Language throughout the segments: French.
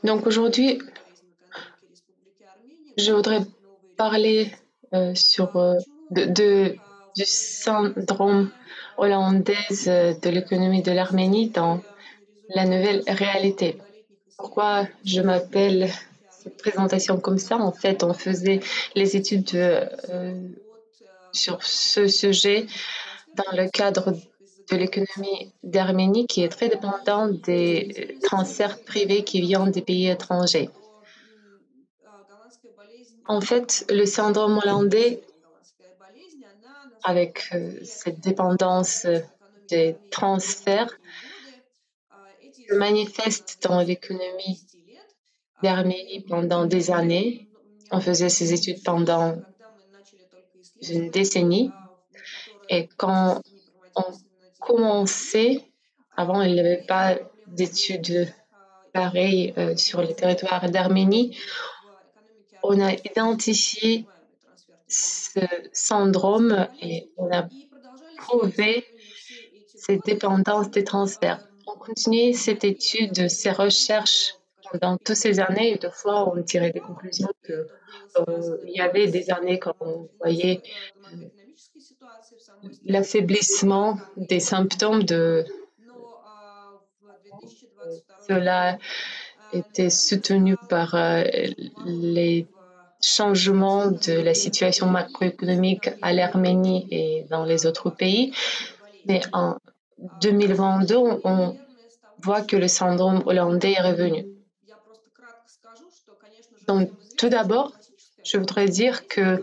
Donc aujourd'hui, je voudrais parler sur du syndrome hollandaise de l'économie de l'Arménie dans la nouvelle réalité. Pourquoi je m'appelle cette présentation comme ça? En fait, on faisait les études sur ce sujet dans le cadre de l'économie d'Arménie qui est très dépendante des transferts privés qui viennent des pays étrangers. En fait, le syndrome hollandais, avec cette dépendance des transferts, se manifeste dans l'économie d'Arménie pendant des années. On faisait ces études pendant une décennie. Et quand on commençait, avant, il n'y avait pas d'études pareilles sur le territoire d'Arménie. On a identifié ce syndrome et on a prouvé cette dépendance des transferts. On continuait cette étude, ces recherches pendant toutes ces années et deux fois on tirait des conclusions que il y avait des années quand on voyait l'affaiblissement des symptômes de cela était soutenu par les changements de la situation macroéconomique à l'Arménie et dans les autres pays. Mais en 2022, on voit que le syndrome hollandais est revenu. Donc, tout d'abord, je voudrais dire que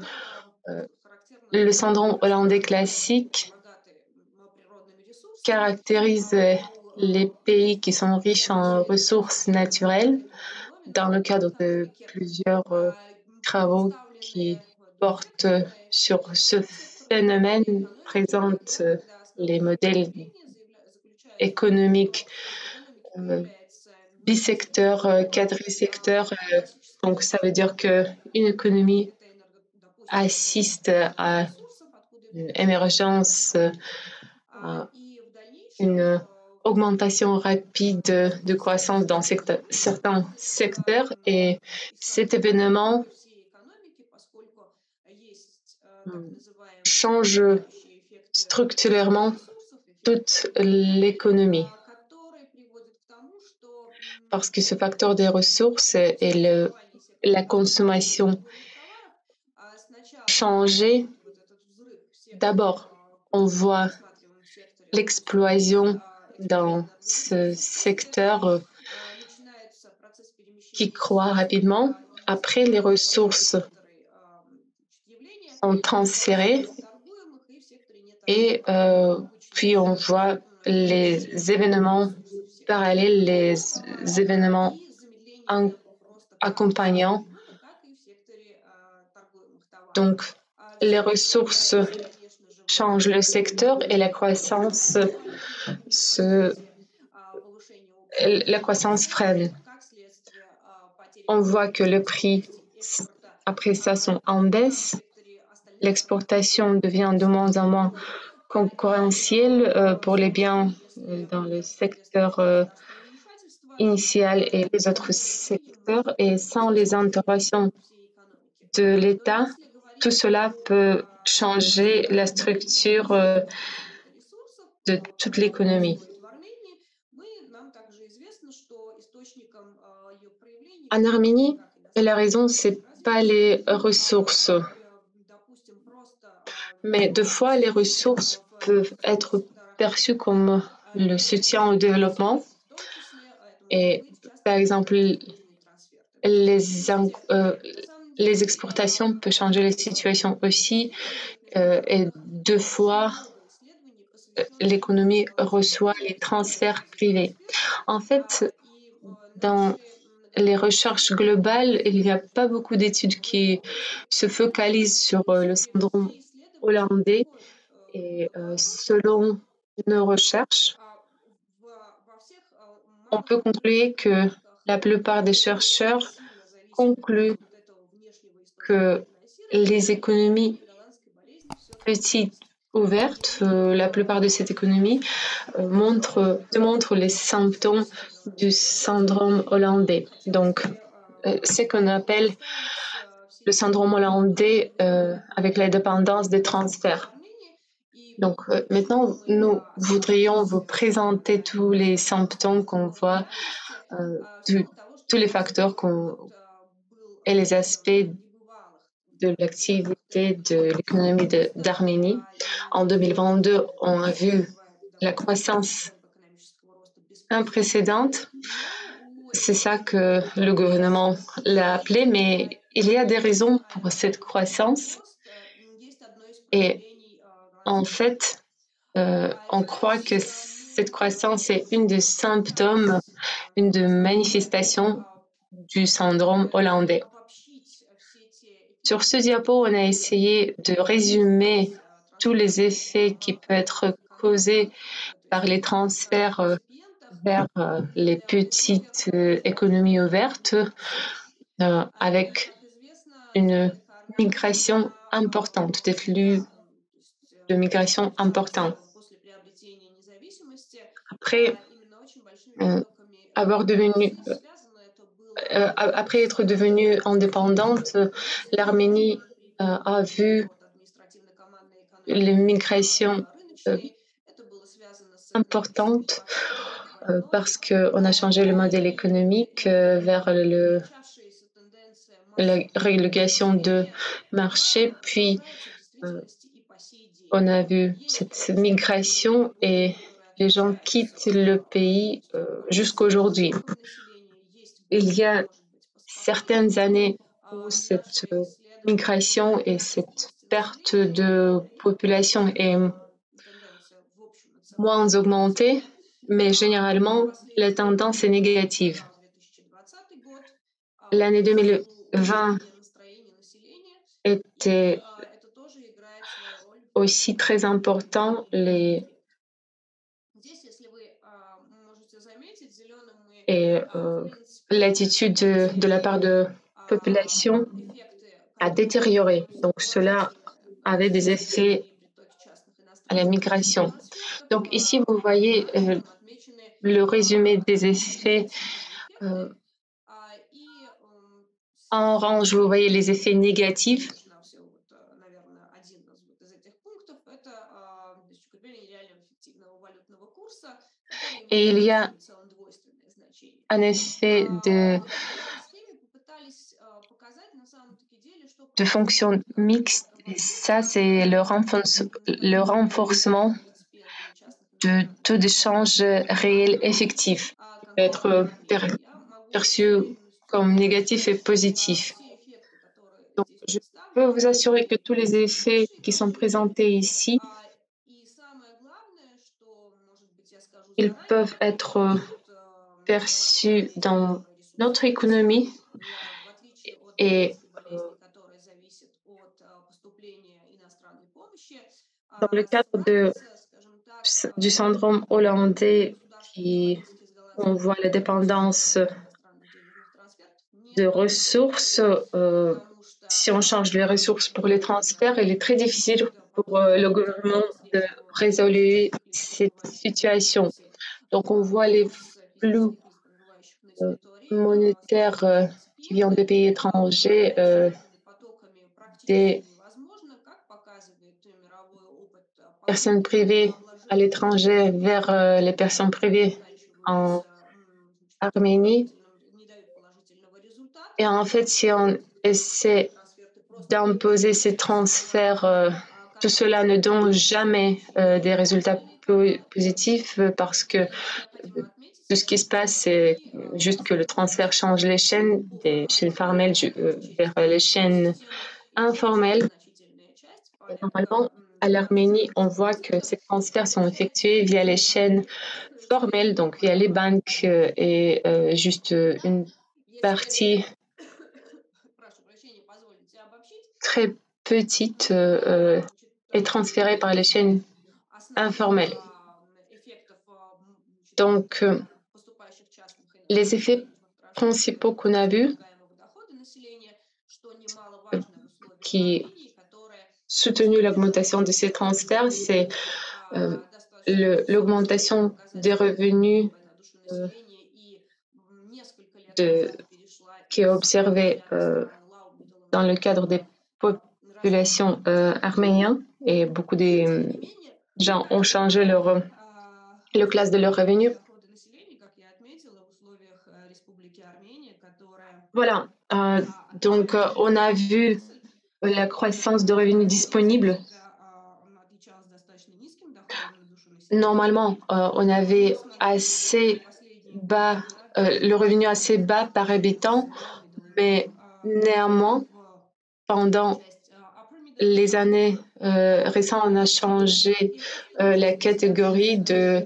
le syndrome hollandais classique caractérise les pays qui sont riches en ressources naturelles dans le cadre de plusieurs travaux qui portent sur ce phénomène, présentent les modèles économiques bisecteurs, quadrisecteurs. Donc, ça veut dire qu'une économie assiste à une émergence, à une augmentation rapide de croissance dans certains secteurs et cet événement change structurellement toute l'économie parce que ce facteur des ressources et la consommation changer. D'abord, on voit l'explosion dans ce secteur qui croît rapidement. Après, les ressources sont transférées et puis on voit les événements parallèles, les événements accompagnants. Donc, les ressources changent le secteur et la croissance freine. On voit que le prix, après ça, sont en baisse. L'exportation devient de moins en moins concurrentielle pour les biens dans le secteur initial et les autres secteurs. Et sans les interventions de l'État, tout cela peut changer la structure de toute l'économie. En Arménie, la raison, c'est pas les ressources. Mais deux fois, les ressources peuvent être perçues comme le soutien au développement. Et par exemple, les exportations peuvent changer la situation aussi. Et deux fois, l'économie reçoit les transferts privés. En fait, dans les recherches globales, il n'y a pas beaucoup d'études qui se focalisent sur le syndrome hollandais. Et selon nos recherches, on peut conclure que la plupart des chercheurs concluent que les économies petites ouverte, la plupart de cette économie démontrent les symptômes du syndrome hollandais. Donc, ce qu'on appelle le syndrome hollandais avec la dépendance des transferts. Donc maintenant, nous voudrions vous présenter tous les symptômes qu'on voit, euh, tous tous les facteurs et les aspects de l'activité de l'économie d'Arménie. En 2022, on a vu la croissance imprécédente. C'est ça que le gouvernement l'a appelé, mais il y a des raisons pour cette croissance. Et en fait, on croit que cette croissance est une des symptômes, une des manifestations du syndrome hollandais. Sur ce diapo, on a essayé de résumer tous les effets qui peuvent être causés par les transferts vers les petites économies ouvertes avec une migration importante, des flux de migration importants. Après avoir devenu après être devenue indépendante, l'Arménie a vu les migrations importantes parce qu'on a changé le modèle économique vers la régulation de marché, puis on a vu cette migration et les gens quittent le pays jusqu'aujourd'hui. Il y a certaines années où cette migration et cette perte de population est moins augmentée, mais généralement, la tendance est négative. L'année 2020 était aussi très important. Et l'attitude de la part de population a détérioré. Donc cela avait des effets à la migration. Donc ici, vous voyez le résumé des effets. En orange, vous voyez les effets négatifs. Et il y a un effet de fonction mixte. Et ça, c'est le renforcement de taux d'échange réel effectif, qui peut être perçu comme négatif et positif. Donc, je peux vous assurer que tous les effets qui sont présentés ici, ils peuvent être perçus dans notre économie et dans le cadre du syndrome hollandais, on voit la dépendance de ressources. Si on change les ressources pour les transferts, il est très difficile pour le gouvernement de résoudre cette situation. Donc, on voit les flux monétaires qui viennent des pays étrangers, des personnes privées à l'étranger vers les personnes privées en Arménie. Et en fait, si on essaie d'imposer ces transferts, tout cela ne donne jamais des résultats positifs parce que tout ce qui se passe, c'est juste que le transfert change les chaînes, des chaînes formelles vers les chaînes informelles. Et normalement, à l'Arménie, on voit que ces transferts sont effectués via les chaînes formelles, donc via les banques et juste une partie très petite est transférée par les chaînes informelles. Donc, les effets principaux qu'on a vus, qui soutenu l'augmentation de ces transferts, c'est euh, l'augmentation des revenus euh, de, qui est observée dans le cadre des populations arméniennes et beaucoup de gens ont changé le classe de leurs revenus. Voilà, donc on a vu la croissance de revenus disponibles. Normalement, on avait assez bas, le revenu assez bas par habitant, mais néanmoins, pendant les années récentes, on a changé la catégorie de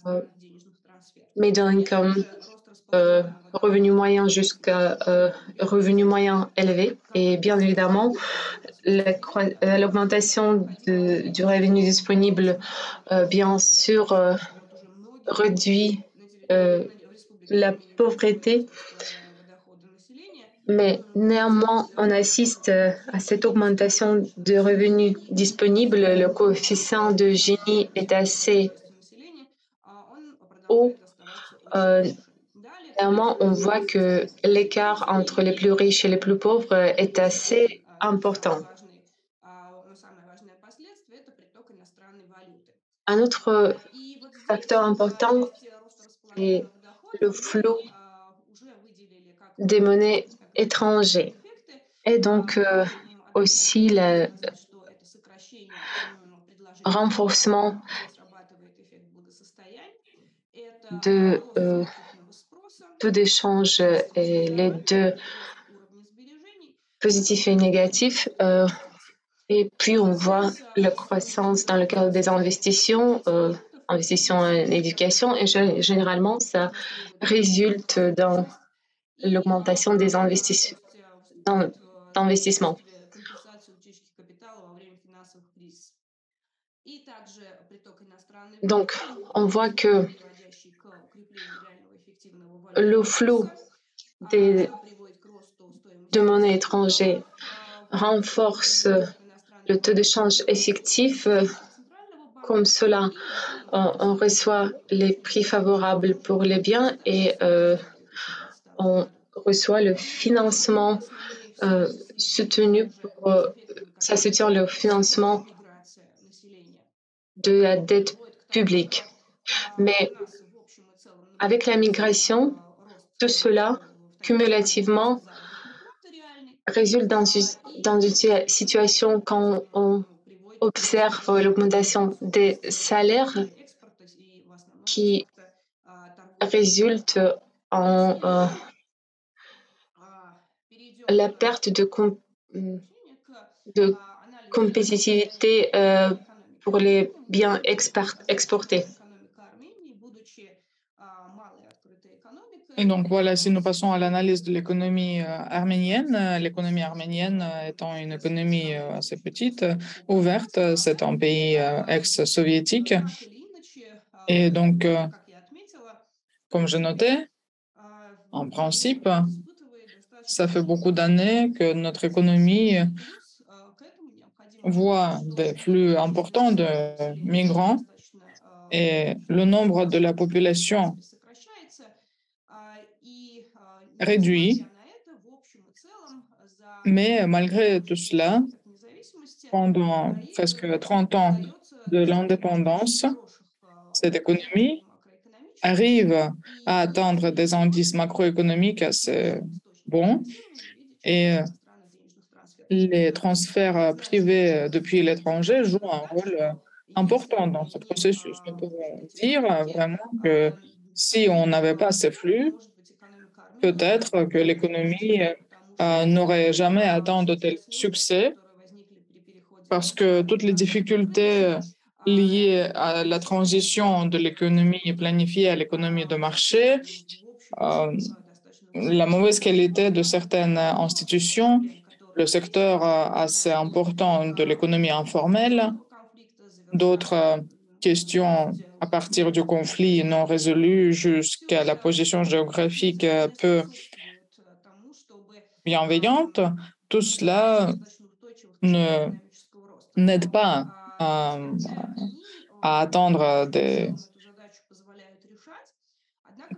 euh, middle income, revenu moyen jusqu'à revenu moyen élevé. Et bien évidemment, l'augmentation du revenu disponible, bien sûr, réduit la pauvreté, mais néanmoins, on assiste à cette augmentation de revenus disponibles. Le coefficient de Gini est assez haut. Néanmoins, on voit que l'écart entre les plus riches et les plus pauvres est assez important. Un autre facteur important, c'est le flot des monnaies étrangères et donc aussi le renforcement de taux d'échange et les deux positifs et négatifs. Et puis on voit la croissance dans le cadre des investissements, investissements en éducation, et généralement ça résulte dans l'augmentation des d'investissements. Donc, on voit que le flot de monnaie étrangère renforce le taux de change effectif. Comme cela, on reçoit les prix favorables pour les biens et on reçoit le financement soutenu pour ça soutient le financement de la dette publique. Mais avec la migration, tout cela, cumulativement, résulte dans une situation quand on observe l'augmentation des salaires qui résulte en la perte de compétitivité pour les biens exportés. Et donc voilà, si nous passons à l'analyse de l'économie arménienne, l'économie arménienne étant une économie assez petite, ouverte, c'est un pays ex-soviétique. Et donc, comme je notais, en principe, ça fait beaucoup d'années que notre économie voit des flux importants de migrants et le nombre de la population réduit. Mais malgré tout cela, pendant presque 30 ans de l'indépendance, cette économie arrive à atteindre des indices macroéconomiques assez bons et les transferts privés depuis l'étranger jouent un rôle important dans ce processus. Nous pouvons dire vraiment que si on n'avait pas ces flux, peut-être que l'économie n'aurait jamais atteint de tels succès parce que toutes les difficultés liées à la transition de l'économie planifiée à l'économie de marché, la mauvaise qualité de certaines institutions, le secteur assez important de l'économie informelle, d'autres questions à partir du conflit non résolu jusqu'à la position géographique peu bienveillante, tout cela ne n'aide pas euh, à atteindre des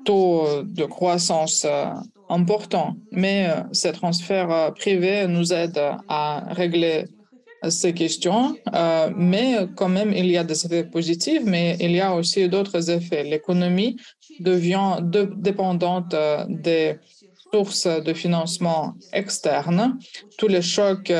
taux de croissance importants. Mais ces transferts privés nous aident à régler ces questions, mais quand même, il y a des effets positifs, mais il y a aussi d'autres effets. L'économie devient dépendante des sources de financement externes. Tous les chocs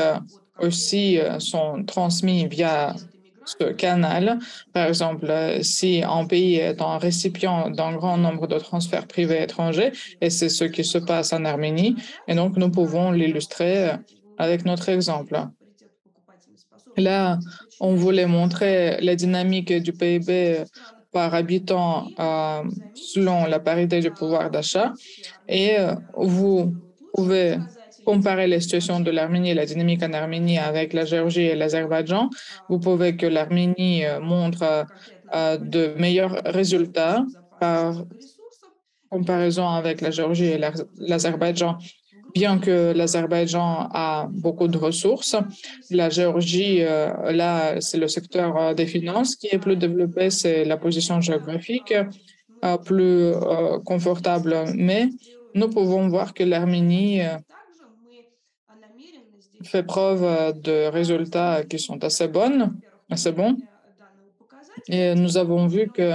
aussi sont transmis via ce canal. Par exemple, si un pays est un récipient d'un grand nombre de transferts privés étrangers, et c'est ce qui se passe en Arménie, et donc nous pouvons l'illustrer avec notre exemple. Là, on voulait montrer la dynamique du PIB par habitant selon la parité du pouvoir d'achat. Et vous pouvez comparer les situations de l'Arménie et la dynamique en Arménie avec la Géorgie et l'Azerbaïdjan. Vous pouvez que l'Arménie montre de meilleurs résultats par comparaison avec la Géorgie et l'Azerbaïdjan. Bien que l'Azerbaïdjan a beaucoup de ressources, la Géorgie, là, c'est le secteur des finances qui est plus développé, c'est la position géographique plus confortable. Mais nous pouvons voir que l'Arménie fait preuve de résultats qui sont assez bons. Et nous avons vu que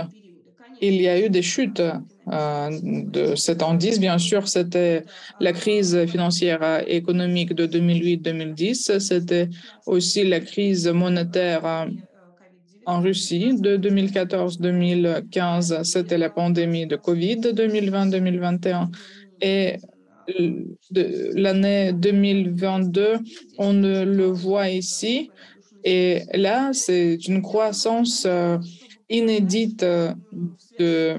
il y a eu des chutes de 7 ans 10. Bien sûr, c'était la crise financière et économique de 2008-2010. C'était aussi la crise monétaire en Russie de 2014-2015. C'était la pandémie de Covid 2020-2021. Et de l'année 2022, on le voit ici. Et là, c'est une croissance inédite de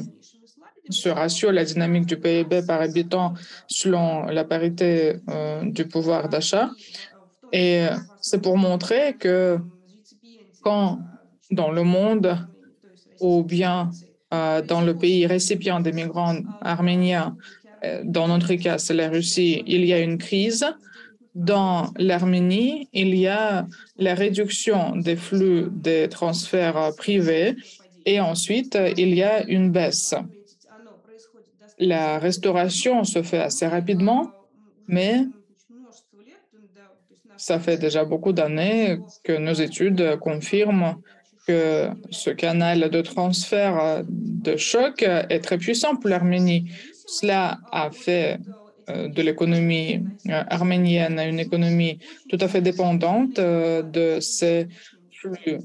ce ratio, la dynamique du PIB par habitant selon la parité du pouvoir d'achat. Et c'est pour montrer que quand dans le monde ou bien dans le pays récipient des migrants arméniens, dans notre cas c'est la Russie, il y a une crise. Dans l'Arménie, il y a la réduction des flux des transferts privés et ensuite il y a une baisse. La restauration se fait assez rapidement, mais ça fait déjà beaucoup d'années que nos études confirment que ce canal de transfert de choc est très puissant pour l'Arménie. Cela a fait de l'économie arménienne une économie tout à fait dépendante de ces flux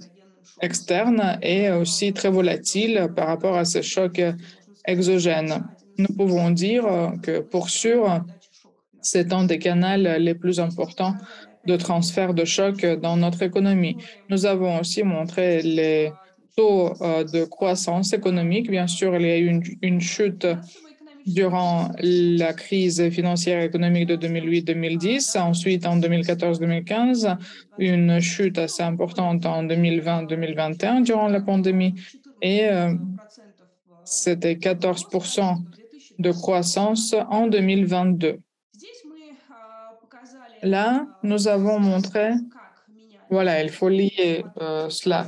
externes et aussi très volatile par rapport à ces chocs exogènes. Nous pouvons dire que pour sûr, c'est un des canaux les plus importants de transfert de choc dans notre économie. Nous avons aussi montré les taux de croissance économique. Bien sûr, il y a eu une chute durant la crise financière et économique de 2008-2010, ensuite en 2014-2015, une chute assez importante en 2020-2021 durant la pandémie, et c'était 14% de croissance en 2022. Là, nous avons montré, voilà, il faut lier cela.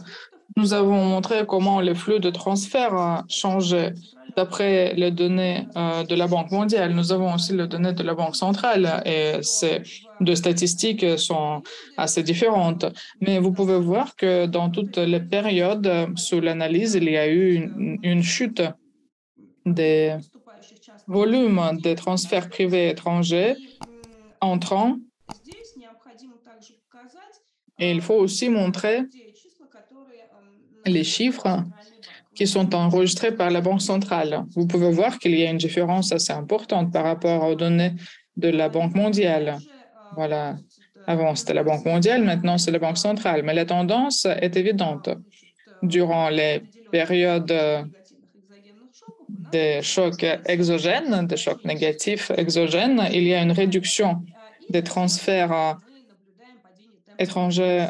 Nous avons montré comment les flux de transfert changeaient d'après les données de la Banque mondiale. Nous avons aussi les données de la Banque centrale et ces deux statistiques sont assez différentes. Mais vous pouvez voir que dans toutes les périodes sous l'analyse, il y a eu une chute des volumes des transferts privés étrangers entrants. Et il faut aussi montrer les chiffres qui sont enregistrés par la Banque centrale. Vous pouvez voir qu'il y a une différence assez importante par rapport aux données de la Banque mondiale. Voilà. Avant, c'était la Banque mondiale, maintenant, c'est la Banque centrale. Mais la tendance est évidente. Durant les périodes des chocs exogènes, des chocs négatifs exogènes, il y a une réduction des transferts étrangers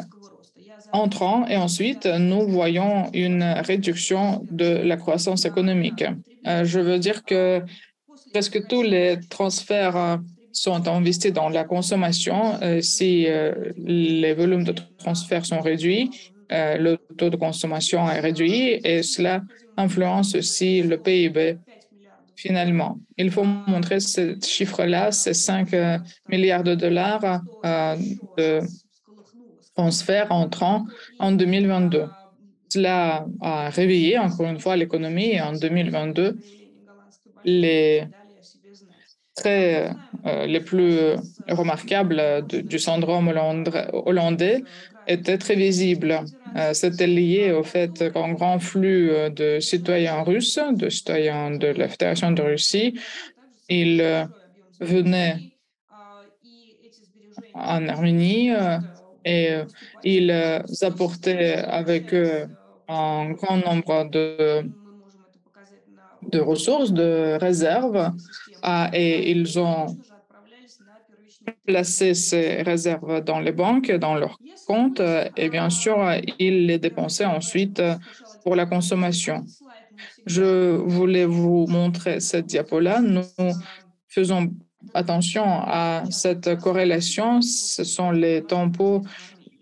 entrants et ensuite nous voyons une réduction de la croissance économique. Je veux dire que presque tous les transferts sont investis dans la consommation, si les volumes de transfert sont réduits, le taux de consommation est réduit et cela influence aussi le PIB finalement. Il faut montrer ce chiffre-là, c'est 5 milliards de dollars de transferts entrants en 2022. Cela a réveillé encore une fois l'économie en 2022. Les traits les plus remarquables du syndrome hollandais étaient très visibles. C'était lié au fait qu'un grand flux de citoyens russes, de citoyens de la Fédération de Russie, ils venaient en Arménie et ils apportaient avec eux un grand nombre de ressources, de réserves, et ils ont placé ces réserves dans les banques, dans leurs comptes, et bien sûr, ils les dépensaient ensuite pour la consommation. Je voulais vous montrer cette diapo-là. Nous faisons attention à cette corrélation. Ce sont les tempos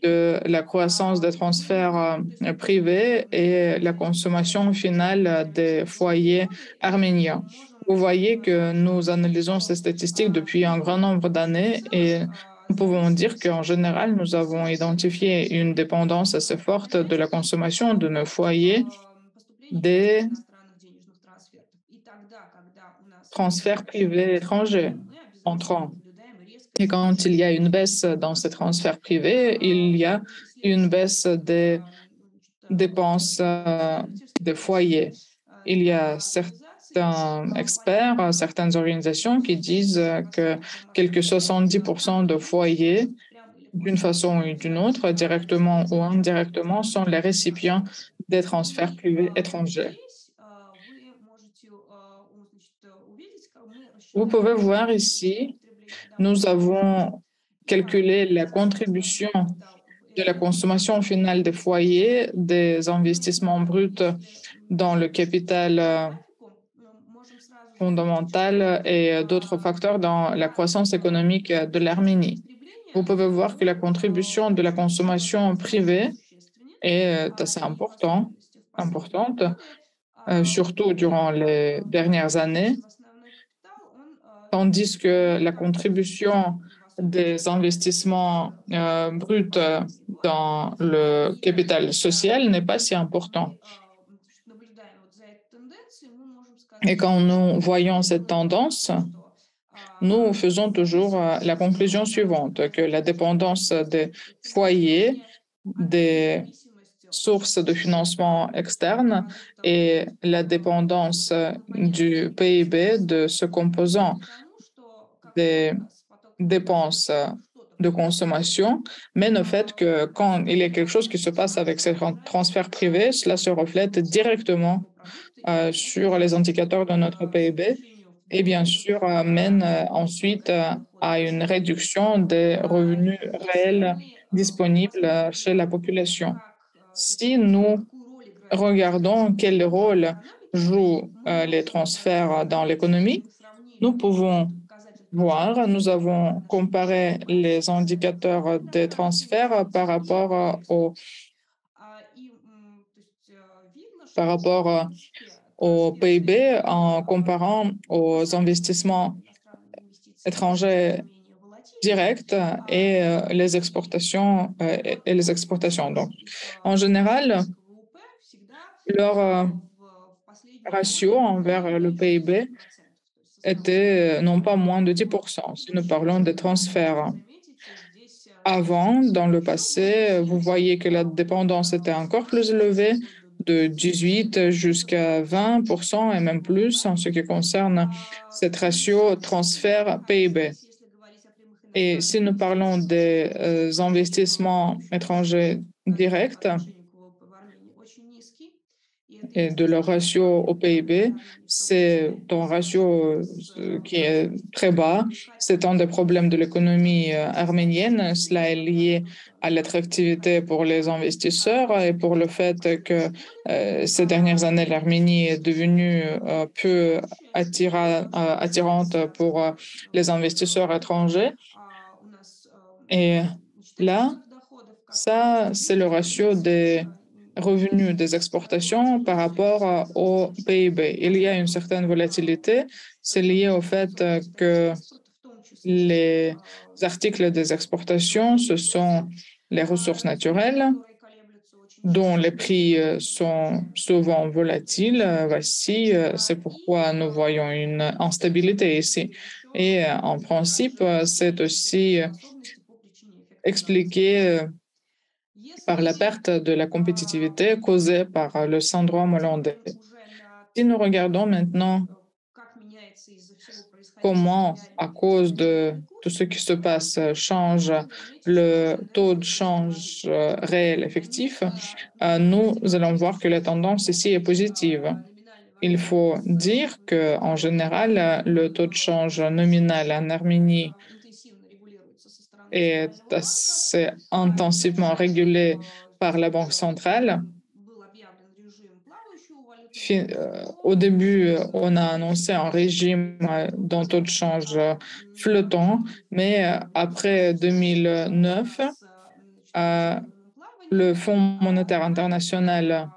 de la croissance des transferts privés et la consommation finale des foyers arméniens. Vous voyez que nous analysons ces statistiques depuis un grand nombre d'années et nous pouvons dire qu'en général, nous avons identifié une dépendance assez forte de la consommation de nos foyers des transferts privés étrangers entrants. Et quand il y a une baisse dans ces transferts privés, il y a une baisse des dépenses des foyers. Il y a certains experts, certaines organisations qui disent que quelques 70% de foyers, d'une façon ou d'une autre, directement ou indirectement, sont les récipients des transferts privés étrangers. Vous pouvez voir ici, nous avons calculé la contribution de la consommation finale des foyers, des investissements bruts dans le capital fondamental et d'autres facteurs dans la croissance économique de l'Arménie. Vous pouvez voir que la contribution de la consommation privée est assez importante, surtout durant les dernières années, tandis que la contribution des investissements bruts dans le capital social n'est pas si important. Et quand nous voyons cette tendance, nous faisons toujours la conclusion suivante, que la dépendance des foyers, des sources de financement externes et la dépendance du PIB de ce composant des dépenses de consommation mène au fait que quand il y a quelque chose qui se passe avec ces transferts privés, cela se reflète directement sur les indicateurs de notre PIB et bien sûr mène ensuite à une réduction des revenus réels disponibles chez la population. Si nous regardons quel rôle jouent les transferts dans l'économie, nous pouvons voir, nous avons comparé les indicateurs des transferts par rapport au PIB en comparant aux investissements étrangers directs et les exportations et les exportations. Donc, en général, leur ratio envers le PIB était non pas moins de 10%, si nous parlons des transferts. Avant, dans le passé, vous voyez que la dépendance était encore plus élevée, de 18 jusqu'à 20% et même plus en ce qui concerne cette ratio transfert-PIB. Et si nous parlons des investissements étrangers directs, et de leur ratio au PIB. C'est un ratio qui est très bas. C'est un des problèmes de l'économie arménienne. Cela est lié à l'attractivité pour les investisseurs et pour le fait que ces dernières années, l'Arménie est devenue peu attirante pour les investisseurs étrangers. Et là, ça, c'est le ratio des revenus des exportations par rapport au PIB. Il y a une certaine volatilité. C'est lié au fait que les articles des exportations, ce sont les ressources naturelles dont les prix sont souvent volatiles. Voici, c'est pourquoi nous voyons une instabilité ici. Et en principe, c'est aussi expliqué par la perte de la compétitivité causée par le syndrome hollandais. Si nous regardons maintenant comment, à cause de tout ce qui se passe, change le taux de change réel effectif, nous allons voir que la tendance ici est positive. Il faut dire qu'en général, le taux de change nominal en Arménie est assez intensivement régulé par la Banque centrale. Au début, on a annoncé un régime d'un taux de change flottant, mais après 2009, euh, le Fonds monétaire international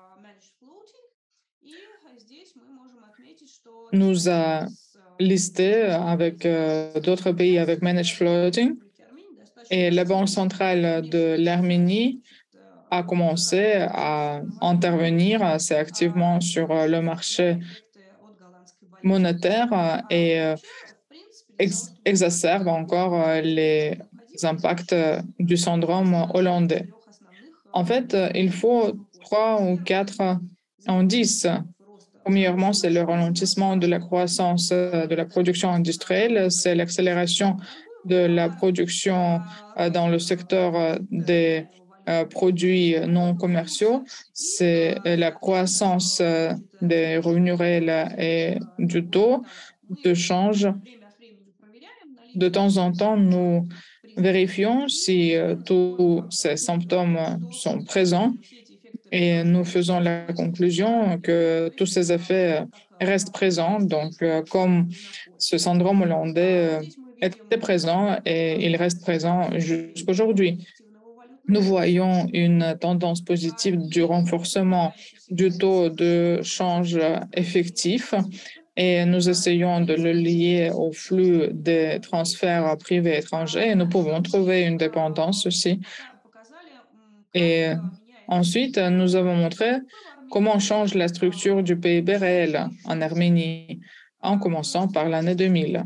nous a listés avec d'autres pays avec managed floating et la Banque centrale de l'Arménie a commencé à intervenir assez activement sur le marché monétaire et exacerbe encore les impacts du syndrome hollandais. En fait, il faut 3 ou 4 indices. Premièrement, c'est le ralentissement de la croissance de la production industrielle, c'est l'accélération de la production dans le secteur des produits non commerciaux, c'est la croissance des revenus réels et du taux de change. De temps en temps, nous vérifions si tous ces symptômes sont présents et nous faisons la conclusion que tous ces effets restent présents. Donc, comme ce syndrome hollandais était présent et il reste présent jusqu'aujourd'hui. Nous voyons une tendance positive du renforcement du taux de change effectif et nous essayons de le lier au flux des transferts privés étrangers et nous pouvons trouver une dépendance aussi. Et ensuite, nous avons montré comment change la structure du PIB réel en Arménie en commençant par l'année 2000.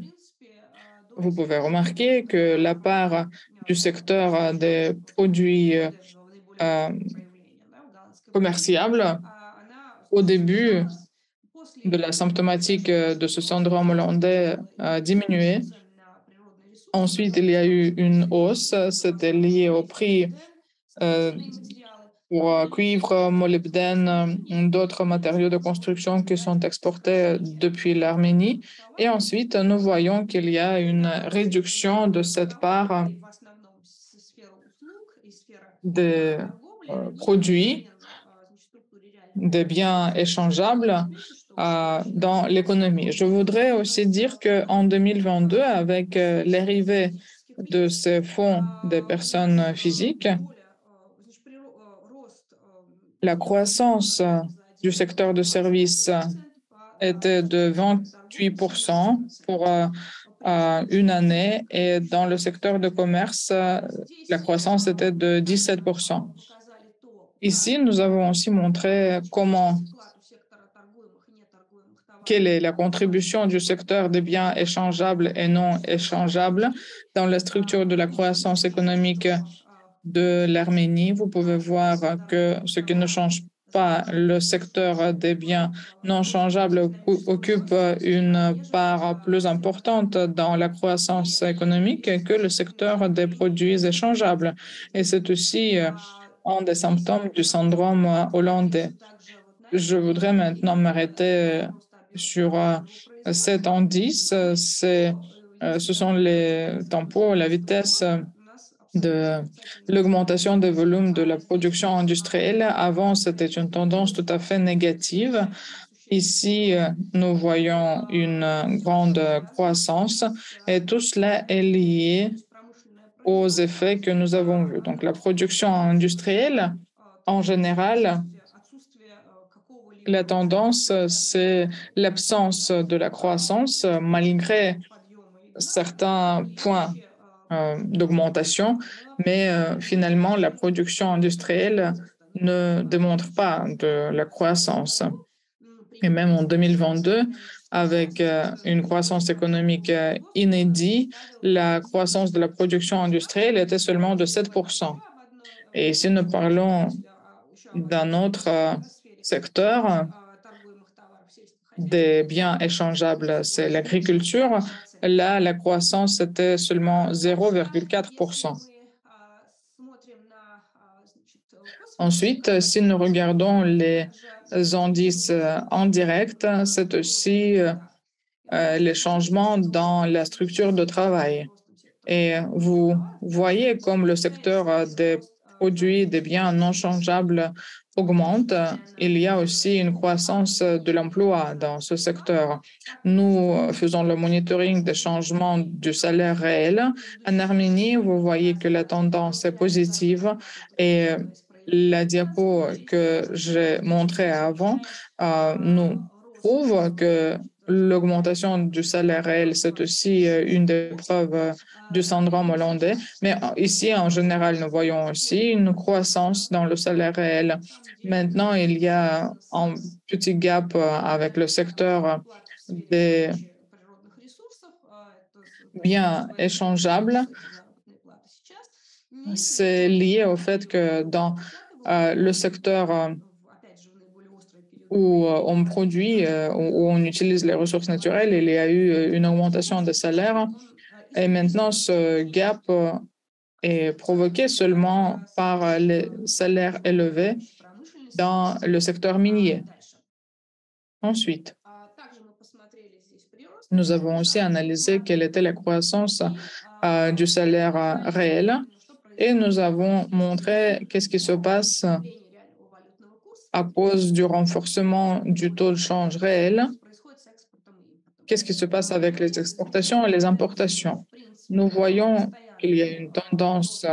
Vous pouvez remarquer que la part du secteur des produits commerciables au début de la symptomatique de ce syndrome hollandais a diminué. Ensuite, il y a eu une hausse, c'était lié au prix pour cuivre, molybdène, d'autres matériaux de construction qui sont exportés depuis l'Arménie. Et ensuite, nous voyons qu'il y a une réduction de cette part des produits, des biens échangeables dans l'économie. Je voudrais aussi dire qu'en 2022, avec l'arrivée de ces fonds des personnes physiques, la croissance du secteur de services était de 28% pour une année et dans le secteur de commerce, la croissance était de 17%. Ici, nous avons aussi montré quelle est la contribution du secteur des biens échangeables et non échangeables dans la structure de la croissance économique de l'Arménie. Vous pouvez voir que ce qui ne change pas, le secteur des biens non changeables occupe une part plus importante dans la croissance économique que le secteur des produits échangeables. Et c'est aussi un des symptômes du syndrome hollandais. Je voudrais maintenant m'arrêter sur cet indice. Ce sont les tempos, la vitesse de l'augmentation des volumes de la production industrielle. Avant, c'était une tendance tout à fait négative. Ici, nous voyons une grande croissance et tout cela est lié aux effets que nous avons vus. Donc, la production industrielle, en général, la tendance, c'est l'absence de la croissance malgré certains points d'augmentation, mais finalement, la production industrielle ne démontre pas de la croissance. Et même en 2022, avec une croissance économique inédite, la croissance de la production industrielle était seulement de 7%. Et si nous parlons d'un autre secteur des biens échangeables, c'est l'agriculture, là, la croissance était seulement 0,4%. Ensuite, si nous regardons les indices indirects, c'est aussi les changements dans la structure de travail. Et vous voyez comme le secteur des produits, des biens non changeables augmente, il y a aussi une croissance de l'emploi dans ce secteur. Nous faisons le monitoring des changements du salaire réel. En Arménie, vous voyez que la tendance est positive et la diapo que j'ai montrée avant nous prouve que l'augmentation du salaire réel, c'est aussi une des preuves du syndrome hollandais. Mais ici, en général, nous voyons aussi une croissance dans le salaire réel. Maintenant, il y a un petit gap avec le secteur des biens échangeables. C'est lié au fait que dans le secteur où on produit, où on utilise les ressources naturelles, il y a eu une augmentation des salaires. Et maintenant, ce gap est provoqué seulement par les salaires élevés dans le secteur minier. Ensuite, nous avons aussi analysé quelle était la croissance du salaire réel et nous avons montré qu'est-ce qui se passe à cause du renforcement du taux de change réel, qu'est-ce qui se passe avec les exportations et les importations. Nous voyons qu'il y a une tendance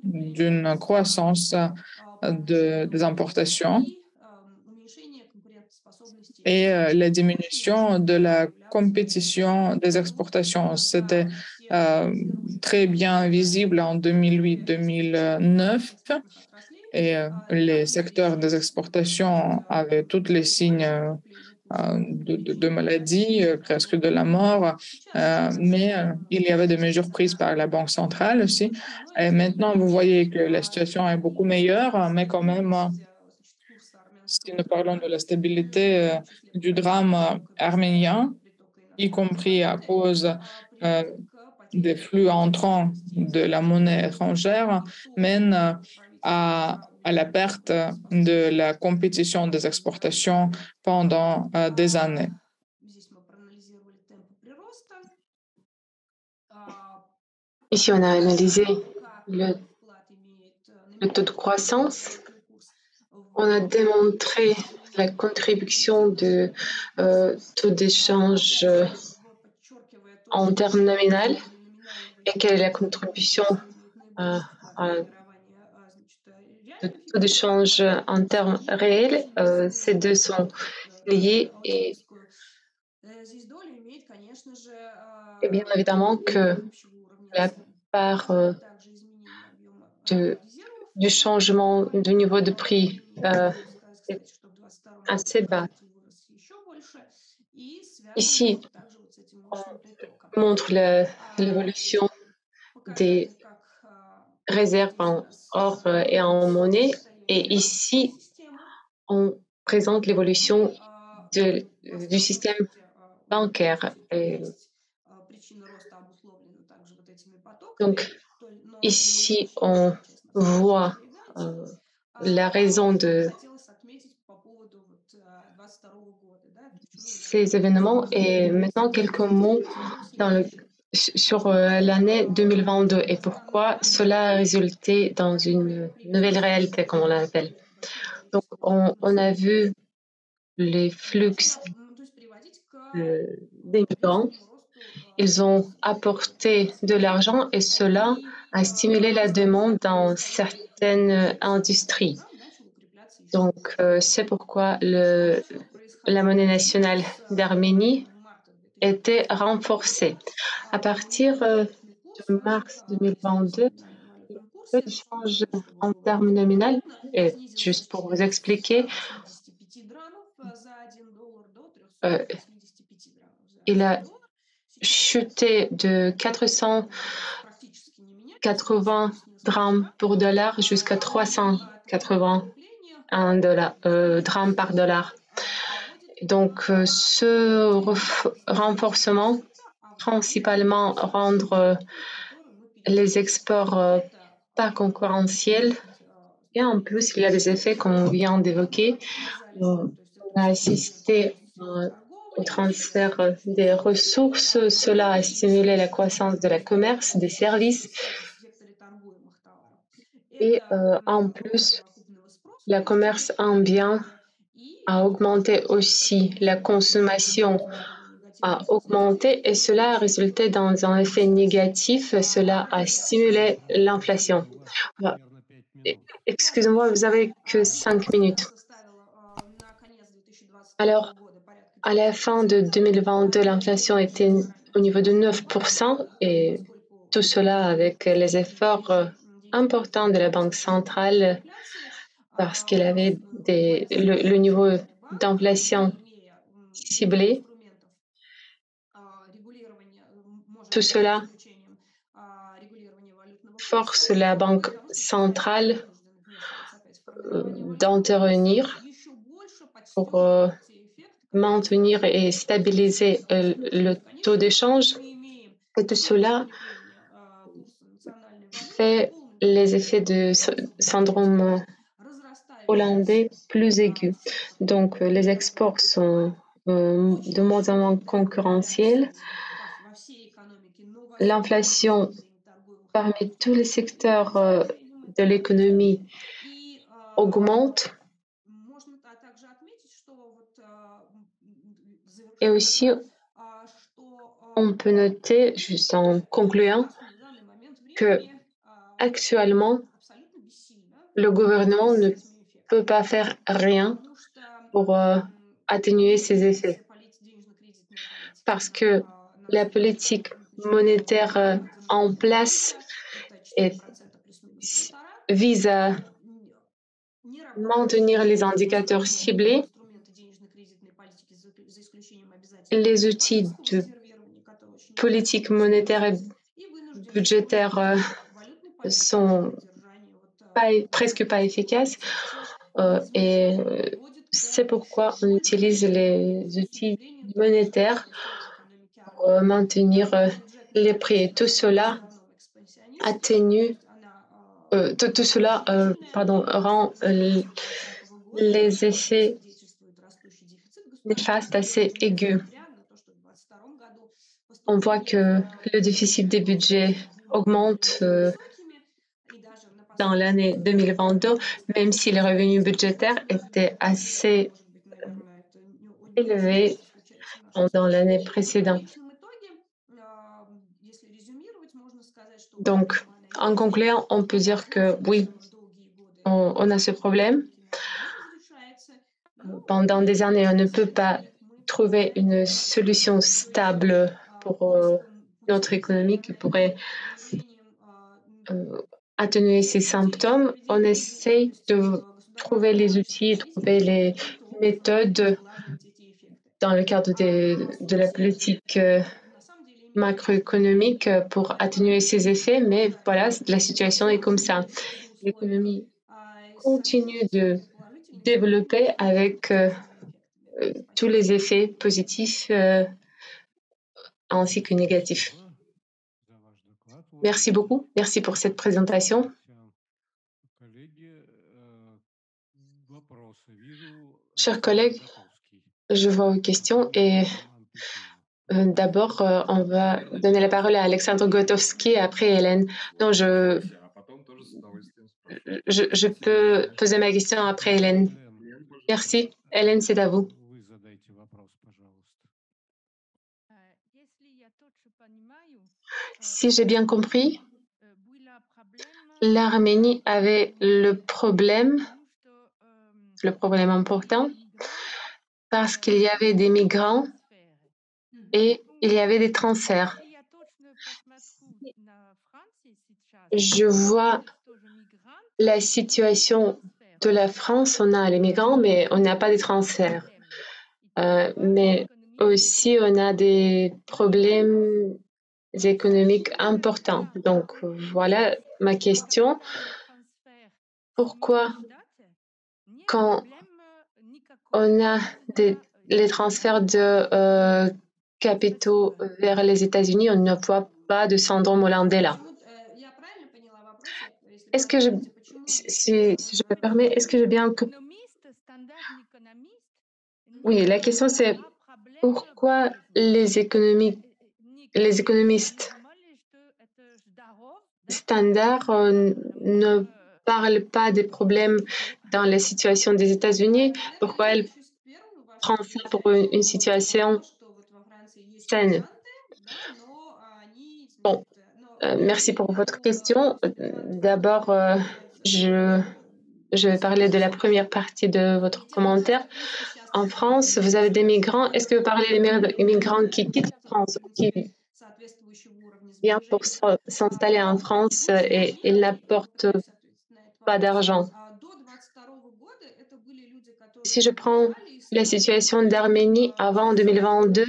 d'une croissance des importations et la diminution de la compétition des exportations. C'était très bien visible en 2008-2009 et les secteurs des exportations avaient tous les signes de maladie, presque de la mort, mais il y avait des mesures prises par la Banque centrale aussi. Et maintenant, vous voyez que la situation est beaucoup meilleure, mais quand même, si nous parlons de la stabilité du drame arménien, y compris à cause des flux entrants de la monnaie étrangère, mène à la perte de la compétition des exportations pendant des années. Ici, on a analysé le, le taux de croissance. On a démontré la contribution de taux d'échange en termes nominaux et quelle est la contribution de taux d'échange en termes réels. Ces deux sont liés et bien évidemment que la part du changement du niveau de prix est assez bas. Ici, on montre l'évolution des réserves en or et en monnaie. Et ici, on présente l'évolution du système bancaire. Et donc, ici, on voit la raison de ces événements et maintenant quelques mots dans le sur, l'année 2022 et pourquoi cela a résulté dans une nouvelle réalité, comme on l'appelle. Donc on a vu les flux, des migrants. Ils ont apporté de l'argent et cela a stimulé la demande dans certaines industries. Donc, c'est pourquoi la monnaie nationale d'Arménie était renforcée. À partir de mars 2022, le taux de change en termes nominaux, et juste pour vous expliquer, euh, il a chuté de 480 grammes pour dollar jusqu'à 381 drachmes par dollar. Donc, ce renforcement principalement rendre les exports pas concurrentiels et en plus il y a des effets qu'on vient d'évoquer. On a assisté au transfert des ressources, cela a stimulé la croissance de la commerce, des services et en plus le commerce en biens a augmenté aussi, la consommation a augmenté et cela a résulté dans un effet négatif, cela a stimulé l'inflation. Voilà. Excusez-moi, vous avez que 5 minutes. Alors, à la fin de 2022, l'inflation était au niveau de 9% et tout cela avec les efforts importants de la Banque centrale parce qu'elle avait le niveau d'inflation ciblé. Tout cela force la Banque centrale d'intervenir pour maintenir et stabiliser le taux d'échange. Et tout cela fait les effets de syndrome hollandais plus aigus. Donc, les exports sont de moins en moins concurrentiels. L'inflation parmi tous les secteurs de l'économie augmente. Et aussi, on peut noter, juste en concluant, que actuellement, le gouvernement ne peut pas faire rien pour atténuer ces effets parce que la politique monétaire en place est, vise à maintenir les indicateurs ciblés. Les outils de politique monétaire et budgétaire sont presque pas efficaces et c'est pourquoi on utilise les outils monétaires pour maintenir les prix. Et tout cela atténue, tout cela rend les effets néfastes assez aigus. On voit que le déficit des budgets augmente dans l'année 2022, même si les revenus budgétaires étaient assez élevés pendant l'année précédente. Donc, en concluant, on peut dire que oui, on a ce problème. Pendant des années, on ne peut pas trouver une solution stable pour notre économie qui pourrait atténuer ces symptômes. On essaie de trouver les outils, trouver les méthodes dans le cadre de la politique macroéconomique pour atténuer ces effets, mais voilà, la situation est comme ça. L'économie continue de développer avec tous les effets positifs ainsi que négatifs. Merci beaucoup. Merci pour cette présentation. Chers collègues, Je vois vos questions et d'abord, on va donner la parole à Alexandre Gotowski et après Hélène. Non, je peux poser ma question après Hélène. Merci. Hélène, c'est à vous. Si j'ai bien compris, l'Arménie avait le problème important, parce qu'il y avait des migrants et il y avait des transferts. Je vois la situation de la France, on a les migrants, mais on n'a pas de transferts. Mais aussi, on a des problèmes économiques importants. Donc, voilà ma question. Pourquoi, quand on a les transferts de capitaux vers les États-Unis, on ne voit pas de syndrome hollandais là? Est-ce que je, si je me permets, est-ce que j'ai bien que... Oui, la question c'est pourquoi les économistes standards ne parlent pas des problèmes dans la situation des États-Unis? Pourquoi elles prennent ça pour une situation saine? Bon, merci pour votre question. D'abord, je, je vais parler de la première partie de votre commentaire. En France, vous avez des migrants. Est-ce que vous parlez des migrants qui quittent la France ou qui viennent pour s'installer en France et ils n'apportent pas d'argent? Si je prends la situation d'Arménie avant 2022,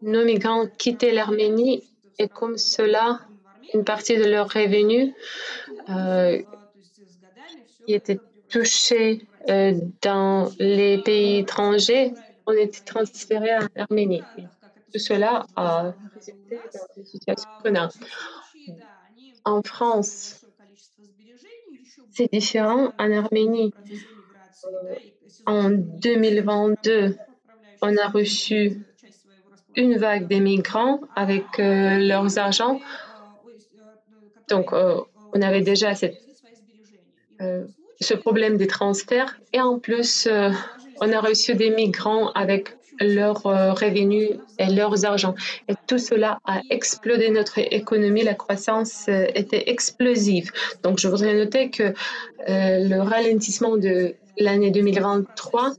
nos migrants quittaient l'Arménie et comme cela, une partie de leurs revenus euh, qui étaient touchés dans les pays étrangers ont été transférés en Arménie. Et tout cela a résulté dans une situation qu'on a. En France, c'est différent. En Arménie, en 2022, on a reçu une vague des migrants avec leurs argents. Donc, on avait déjà euh, ce problème des transferts. Et en plus, on a reçu des migrants avec leurs revenus et leurs argent. Et tout cela a explosé notre économie. La croissance était explosive. Donc, je voudrais noter que le ralentissement de l'année 2023,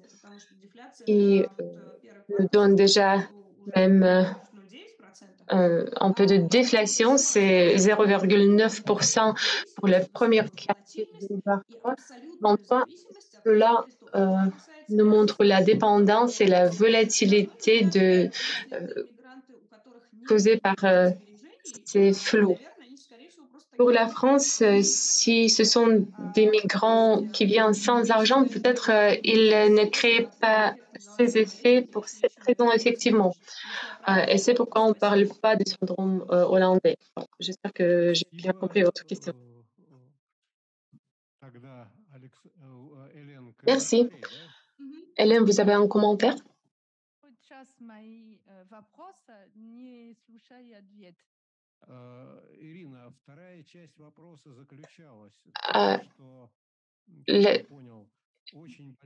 qui nous donne déjà même un peu de déflation, c'est 0,9% pour la première quartier de 2023. Cela nous montre la dépendance et la volatilité causée par ces flux. Pour la France, si ce sont des migrants qui viennent sans argent, peut-être ils ne créent pas ces effets pour cette raison, effectivement. Et c'est pourquoi on ne parle pas du syndrome hollandais. Bon, j'espère que j'ai bien compris votre question. Merci. Hélène, vous avez un commentaire? Euh, la,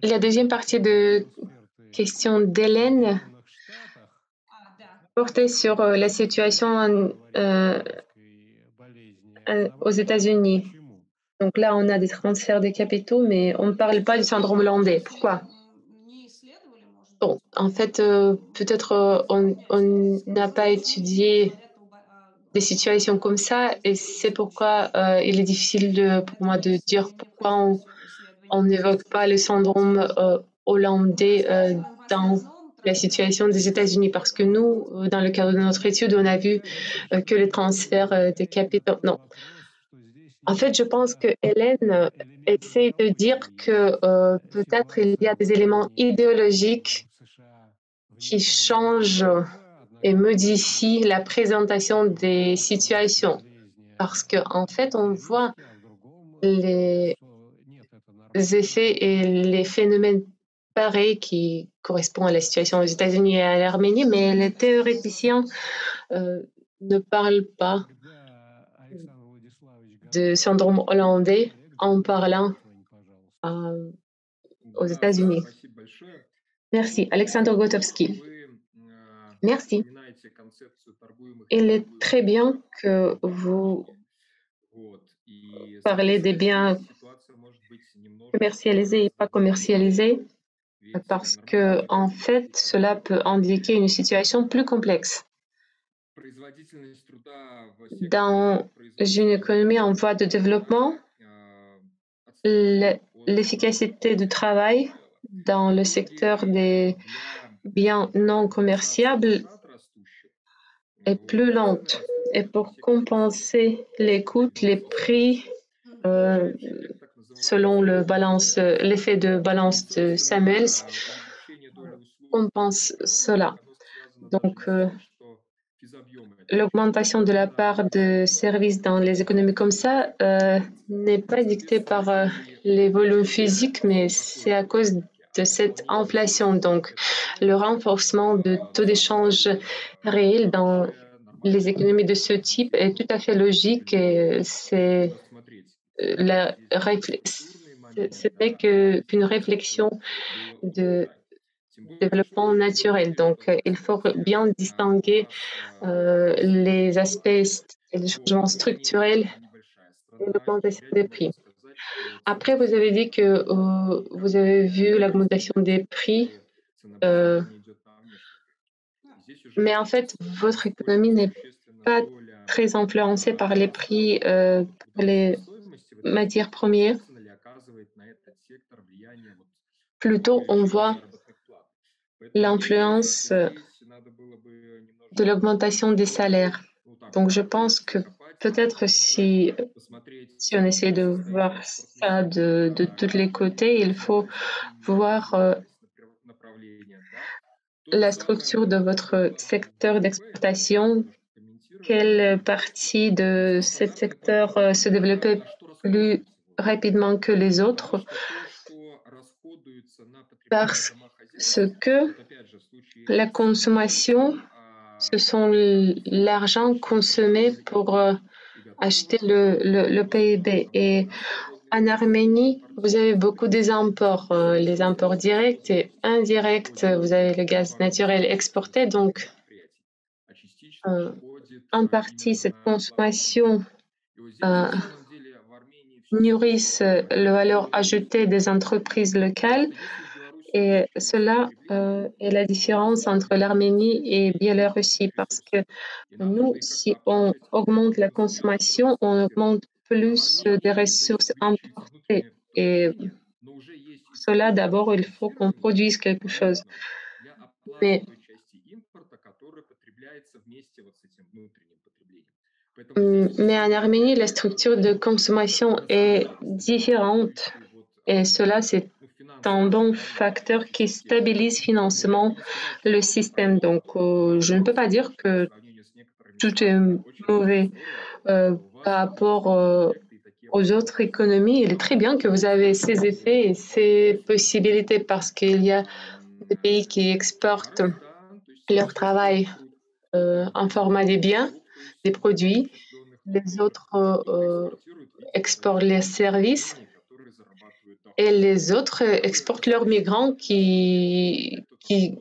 la deuxième partie de question d'Hélène portait sur la situation aux États-Unis. Donc là, on a des transferts de capitaux, mais on ne parle pas du syndrome hollandais. Pourquoi? Bon, en fait, peut-être on n'a pas étudié des situations comme ça et c'est pourquoi il est difficile pour moi de dire pourquoi on n'évoque pas le syndrome hollandais dans la situation des États-Unis parce que nous, dans le cadre de notre étude, on a vu que les transferts de capitaux. Non. En fait, je pense que Hélène essaie de dire que peut-être il y a des éléments idéologiques qui changent et modifient la présentation des situations. Parce qu'en fait, on voit les effets et les phénomènes pareille qui correspond à la situation aux États-Unis et à l'Arménie, mais les théoréticiens ne parlent pas de syndrome hollandais en parlant euh, aux Да, États-Unis. спасибо большое. Merci. Вот, Alexandre Gotowski. вы Merci. упоминаете концепцию торгуемых и Il est неторгуемых très bien товаров que в vous экономике. Вот. И, parlez des соответственно, biens здесь ситуация может быть commercialisés немножечко et pas затруднительной. commercialisés Ведь parce que, нормальные en экономические fait, cela peut показатели, indiquer une situation plus complexe. производительность труда в секторе Dans une производства économie en voie de непроизводственных товаров développement, отставали от l'efficacité du общего travail правила. dans le secteur Многие des для biens non компенсации commerciables затрат растущих, est вот, plus цены lente. растут Et во pour всех отраслях. compenser les coûts, les Производство prix, сокращается. euh, Получающий эффект так называемой selon ценообразующей l'effet de И, balance de Samuels, собственно, увеличение доли услуг в общей compense экономике, cela. оно связано даже Donc, не с тем, что физобъемы этой экономики l'augmentation de la part de наращиваются, services dans les économies comme ça n'est pas dictée par соответственно, и les volumes увеличение physiques, mais c'est потока à cause экономики, de оно cette inflation. увеличивается. Donc, Это le же renforcement de taux d'échange réels dans хорошая, les нормальная économies de экономика ce должна type est tout à fait logique стимулировать. et c'est Рассмотреть la здесь структурный момент, ce n'est да, qu'une для того, réflexion чтобы было de удорожание. Тем более, développement что вы naturel. говорили, Donc, что il faut все-таки bien у distinguer вас Россия les aspects et les вот, changements крайне structurels небольшая et страна, и l'augmentation вряд des ли prix. можно сказать, что Après, цены vous avez dit сильно que vous avez vu могут l'augmentation des изменяться, prix, поскольку euh, ценообразование идет на внешнем рынке. Здесь mais уже en fait, вопрос, votre économie насколько n'est существенна pas доля très influencée par les роста prix pour трудовой les стоимости в этом matières секторе, premières. существенно ли оказывает на этот сектор влияние вот, Plutôt, on увеличение voit заработных плат. Поэтому мне кажется, l'influence что здесь надо было бы de немножечко l'augmentation des поглубже, salaires. ну так Donc, вот, je pense que закопать peut-être в это, посмотреть, si on essaie как de состоит voir экспортный ça сектор, de tous les côtés, il faut развивались какие voir развивались направления, да. То же la самое structure de по votre продажам secteur ВВП, это вы уже d'exportation, немножко комментировали. quelle partie de Здесь ce стандартный secteur подход, se это développait что plus расходуется. Вот. rapidement que les Потому autres что то, что расходуется на потребление parce домохозяйств, que вот опять же в случае la экспорта, consommation, ce sont l'argent достаточно consommé pour привлекательно. И acheter готовы le PIB. Et en расходы Arménie, vous avez импортируют beaucoup des imports, les imports directs et indirects. Vous avez le gaz naturel exporté, donc предприятий, а частично euh, уходит en partie именно cette на оплату труда. consommation И вот здесь euh, на самом деле в Армении все nourrissent сложно. la valeur Почему? ajoutée des entreprises Потому locales. что если в Беларуси Et увеличивается cela потребление, est la то différence entre l'Arménie предприятие et имеет Biélorussie достаточных parce que ресурсов. И нам nous, нужно их как-то si on оплачивать хотя бы augmente la компенсируя этот consommation, рост on издержек. augmente А в plus des Армении из-за ressources увеличивается importées. внутреннее Et потребление, но уже есть pour cela, источник d'abord, il faut qu'on финансирования produise quelque chose. дополнительного для оплаты Mais той части импорта, которая потребляется вместе вот с этим внутренним потреблением. Поэтому здесь Mais en все Arménie, la structure de consommation est рассматривать différente соответствующие вот, et cela, c'est ну, un финансовые bon реалии facteur qui системы. stabilise Поэтому я бы financièrement не сказал, что le все système. пропало, Donc, je ne peux pas dire потому что по que сравнению с некоторыми tout est странами очень-очень mauvais здорово. У par вас есть rapport такие эффекты и такие aux autres возможности. économies. Il est très bien que vous avez ces effets et ces possibilités parce qu'il y a des pays qui exportent Товары, да, то есть leur используют travail труд. Кто-то en из format des biens, групп, то есть des produits. осуществленных Les трудоемких, autres а кто-то экспортирует в виде exportent своих les services подразделений, которые зарабатывают et доход. les autres Второй exportent leurs аспект, migrants это такой qui вот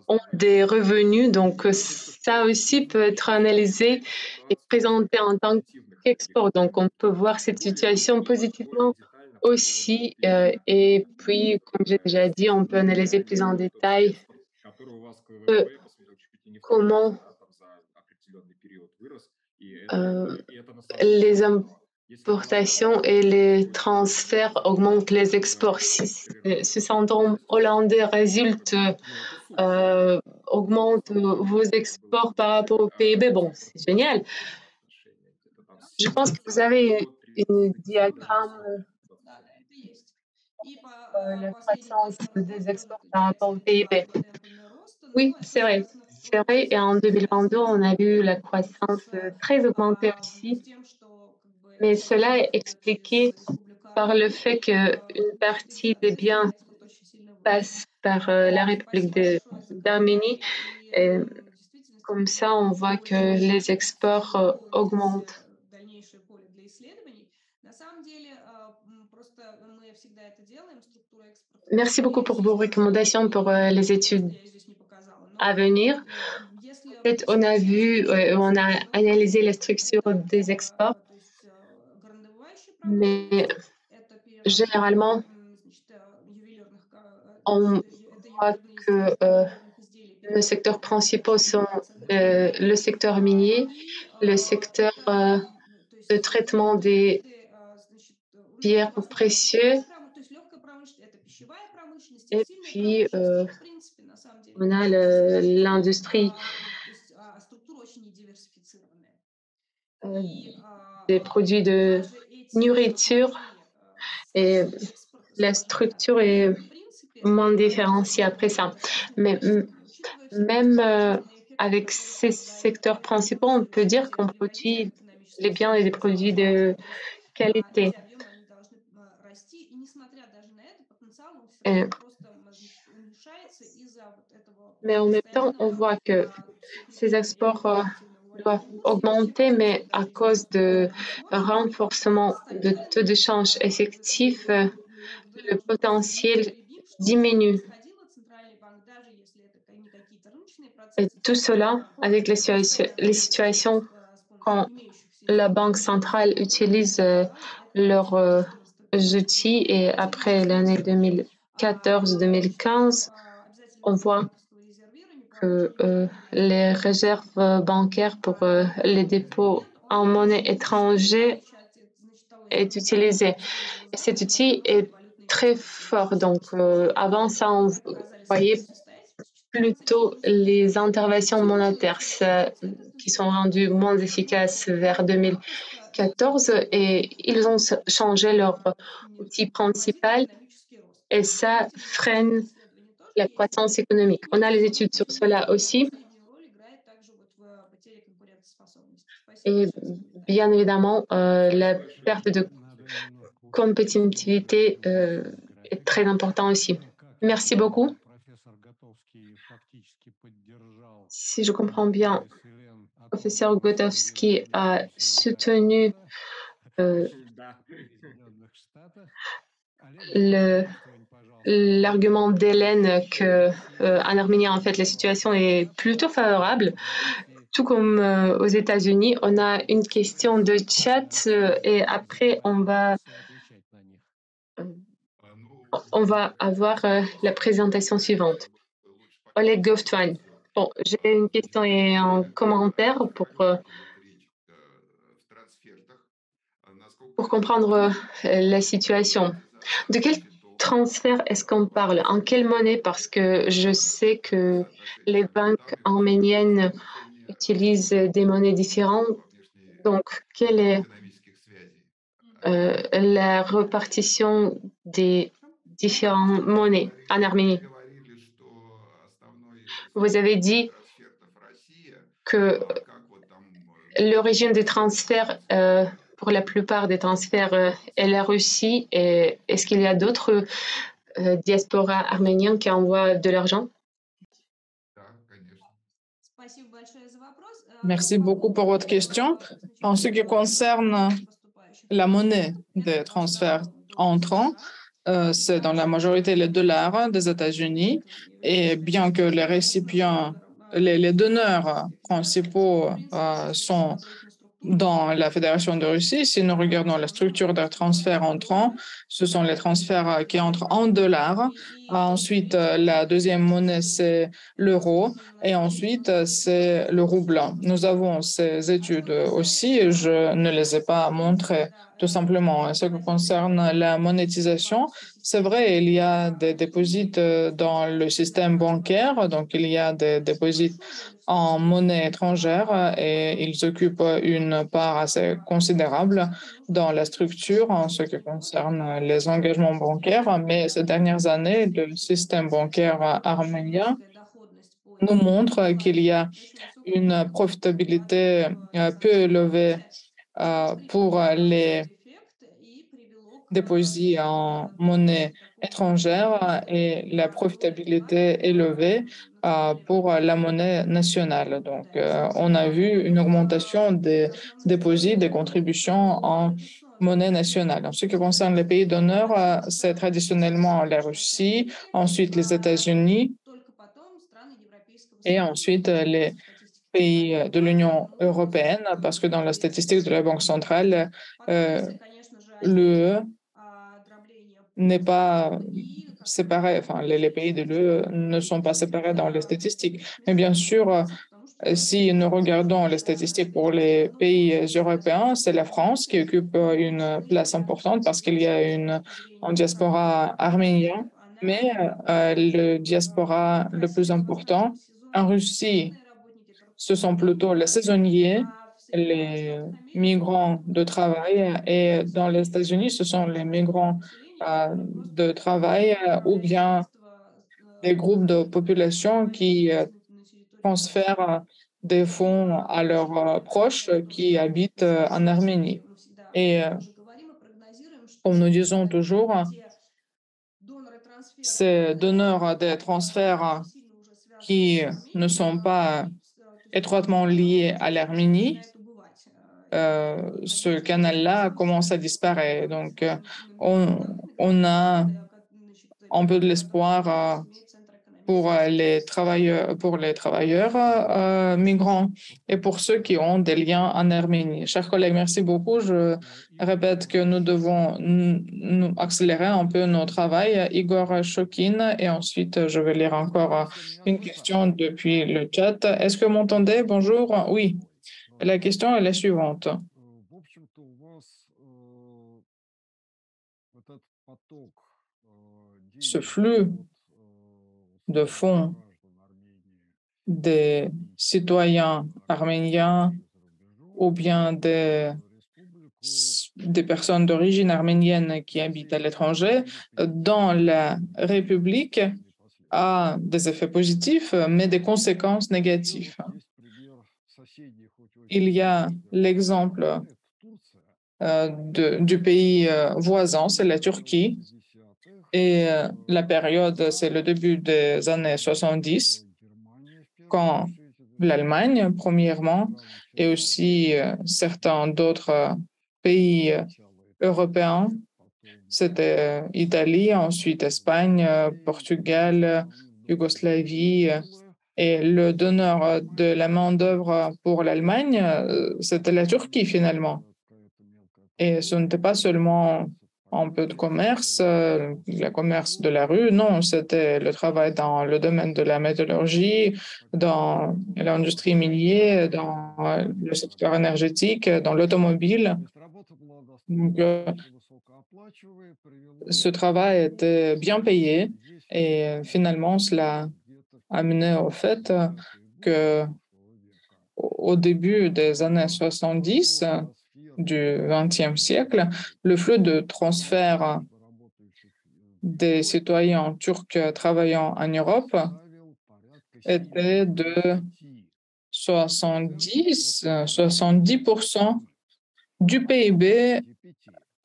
ont своеобразный des баланс. revenus. И Donc, мне кажется, ça что aussi peut être изначально analysé эта et ситуация présenté исходила en из tant позитивных таких qu'export. Donc, on peut моментов. voir cette Более situation глубоко, более positivement детально по поводу aussi. перехода Et вот, puis, comme j'ai déjà dit, on peut естественно, analyser plus реалии en тот détail экспорт, который у вас к que ВВП, я посмотрел, чуть ли не в 3 раза, comment да, там за определенный период вырос, и euh, это на самом деле les здорово. Если была бы importations et ситуация les происходит где-то transferts augmentent les exports. Si 2-3 раза ce в syndrome 6 раз, hollandais как résulte, бы, ну это супер. На augmente самом деле vos это было бы exports par rapport некое au PIB, bon, c'est génial. циферное отношение, где-то там Je pense que vous 7% avez до une 30, даже diagramme высоких 27. la croissance des exports par rapport au PIB. Oui, c'est vrai. C'est vrai. Et en 2022, on a vu la croissance très augmentée aussi. Mais cela est expliqué par le fait qu'une partie des biens passe par la République d'Arménie. Et comme ça, on voit que les exports augmentent. Merci beaucoup pour vos recommandations pour les études à venir. En fait, on a vu, on a analysé la structure des exports, mais généralement, on voit que nos secteurs principaux sont le secteur minier, le secteur de traitement des pierres précieuses, et puis on a l'industrie euh, des produits de nourriture, et la structure est moins différenciée après ça. Mais même avec ces secteurs principaux, on peut dire qu'on produit les biens et des produits de qualité. Et- mais en même temps, on voit que ces exports doivent augmenter, mais à cause de renforcement de taux de change effectif, le potentiel diminue. Et tout cela avec les situations quand la Banque centrale utilise leurs outils, et après l'année 2014-2015, on voit que les réserves bancaires pour les dépôts en monnaie étrangère est utilisé. Et cet outil est très fort. Donc, avant ça, on voyait plutôt les interventions monétaires qui sont rendues moins efficaces vers 2014, et ils ont changé leur outil principal, et ça freine la croissance économique. On a les études sur cela aussi, et bien évidemment, la perte de compétitivité est très importante aussi. Merci beaucoup. Si je comprends bien, professeur Gotowski a soutenu Да. le- l'argument d'Hélène que en Arménie, en fait, la situation est plutôt favorable. Tout comme aux États-Unis, on a une question de chat, et après on va avoir la présentation suivante. Oleg Goftwan. Bon, j'ai une question et un commentaire pour comprendre la situation. De quel transfert est-ce qu'on parle? En quelle monnaie? Parce que je sais que les banques arméniennes utilisent des monnaies différentes. Donc, quelle est la répartition des différentes monnaies en Arménie? Vous avez dit que l'origine des transferts, pour la plupart des transferts, est la Russie. Et est-ce qu'il y a d'autres diasporas arméniennes qui envoient de l'argent? Merci beaucoup pour votre question. En ce qui concerne la monnaie des transferts entrants, c'est dans la majorité les dollars des États-Unis. Et bien que les récipients, les donneurs principaux sont dans la Fédération de Russie, si nous regardons la structure des transferts entrants, ce sont les transferts qui entrent en dollars. Ensuite, la deuxième monnaie, c'est l'euro. Et ensuite, c'est le rouble. Nous avons ces études aussi, et je ne les ai pas montrées tout simplement. En ce qui concerne la monétisation, c'est vrai, il y a des dépôts dans le système bancaire, donc il y a des dépôts en monnaie étrangère, et ils occupent une part assez considérable dans la structure en ce qui concerne les engagements bancaires. Mais ces dernières années, le système bancaire arménien nous montre qu'il y a une profitabilité peu élevée pour les déposés en monnaie étrangère et la profitabilité élevée pour la monnaie nationale. Donc, on a vu une augmentation des dépôts, des contributions en monnaie nationale. En ce qui concerne les pays d'honneur, c'est traditionnellement la Russie, ensuite les États-Unis et ensuite les pays de l'Union européenne, parce que dans la statistique de la Banque centrale, l'UE n'est pas séparé, enfin, les pays de l'UE ne sont pas séparés dans les statistiques. Mais bien sûr, si nous regardons les statistiques pour les pays européens, c'est la France qui occupe une place importante parce qu'il y a un diaspora arménien, mais le diaspora le plus important en Russie, ce sont plutôt les saisonniers, les migrants de travail, et dans les États-Unis, ce sont les migrants de travail ou bien des groupes de population qui transfèrent des fonds à leurs proches qui habitent en Arménie. Et comme nous disons toujours, ces donneurs des transferts qui ne sont pas étroitement liés à l'Arménie, ce canal-là commence à disparaître. Donc, on a un peu de l'espoir pour les travailleurs migrants et pour ceux qui ont des liens en Arménie. Chers collègues, merci beaucoup. Je répète que nous devons nous accélérer un peu notre travail. Igor Shokin, et ensuite je vais lire encore une question depuis le chat. Est-ce que vous m'entendez? Bonjour. Oui. La question est la suivante. Ce flux de fonds des citoyens arméniens ou bien des personnes d'origine arménienne qui habitent à l'étranger dans la République a des effets positifs, mais des conséquences négatives. Il y a l'exemple du pays voisin, c'est la Turquie, et la période, c'est le début des années 70, quand l'Allemagne, premièrement, et aussi certains d'autres pays européens, c'était Italie, ensuite Espagne, Portugal, Yougoslavie, et le donneur de la main-d'œuvre pour l'Allemagne, c'était la Turquie finalement. Et ce n'était pas seulement un peu de commerce, le commerce de la rue, non, c'était le travail dans le domaine de la métallurgie, dans l'industrie minière, dans le secteur énergétique, dans l'automobile. Donc, ce travail était bien payé et finalement, cela a mené au fait que au début des années 70 du XXe siècle, le flux de transfert des citoyens turcs travaillant en Europe était de 70% du PIB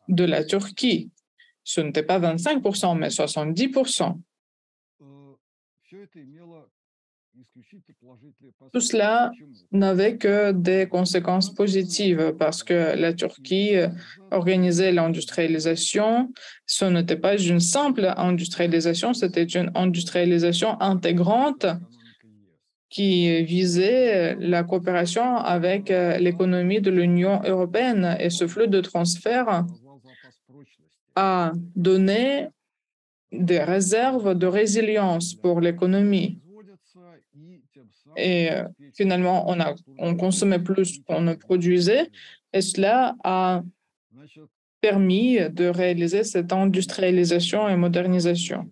de la Turquie. Ce n'était pas 25%, mais 70%. Tout cela n'avait que des conséquences positives parce que la Turquie organisait l'industrialisation. Ce n'était pas une simple industrialisation, c'était une industrialisation intégrante qui visait la coopération avec l'économie de l'Union européenne. Et ce flux de transfert a donné des réserves de résilience pour l'économie. Et finalement, on consommait plus qu'on ne produisait, et cela a permis de réaliser cette industrialisation et modernisation.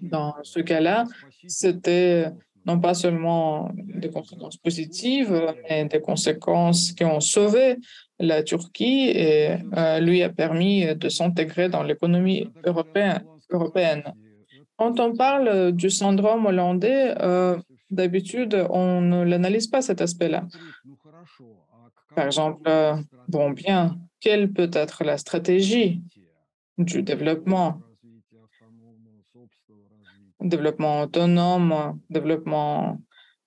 Dans ce cas-là, c'était non pas seulement des conséquences positives, mais des conséquences qui ont sauvé la Turquie et lui a permis de s'intégrer dans l'économie européenne. Quand on parle du syndrome hollandais, d'habitude, on ne l'analyse pas cet aspect-là. Par exemple, bon, bien, quelle peut être la stratégie du développement autonome, développement